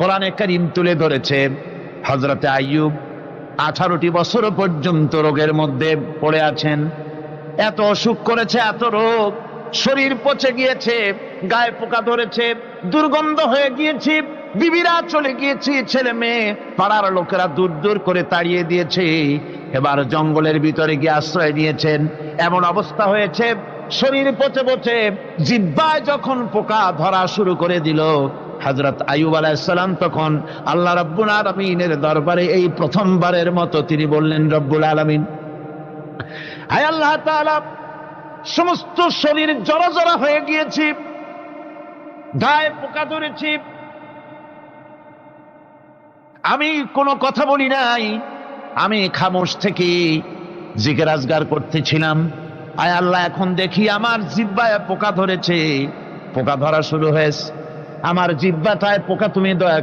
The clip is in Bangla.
কোরআনে কারীম তুলে ধরেছে হযরতে আইয়ুব 18টি বছর পর্যন্ত রোগের মধ্যে পড়ে আছেন। এত অসুখ করেছে, এত রোগ, শরীর পচে গিয়েছে, গায়ে পোকা ধরেছে, দুর্গন্ধ হয়ে গিয়েছে, বিবিরা চলে গিয়েছে, ছেলে মেয়ে পাড়ার লোকেরা দূর দূর করে তাড়িয়ে দিয়েছে। এবার জঙ্গলের ভিতরে গিয়ে আশ্রয় নিয়েছেন। এমন অবস্থা হয়েছে, শরীর পচে পচে জিহ্বায় যখন পোকা ধরা শুরু করে দিল, হযরত আইয়ুব আলাইহিস সালাম তখন আল্লাহ রাব্বুল আলামিনের দরবারে এই প্রথমবারের মতো তিনি বললেন, রব্বুল আলামিন, আয় আল্লাহ তাআলা, সমস্ত শরীর জড়জড়া হয়ে গিয়েছে, গায়ে পোকা ধরেছে, আমি কোনো কথা বলি নাই, আমি খামোশ থেকে জিকির আজগার করতেছিলাম। আয় আল্লাহ, এখন দেখি আমার জিহ্বায় পোকা ধরেছে, পোকা ধরা শুরু হয়েছে, আমার জিহ্বাটায় পোকা, তুমি দয়া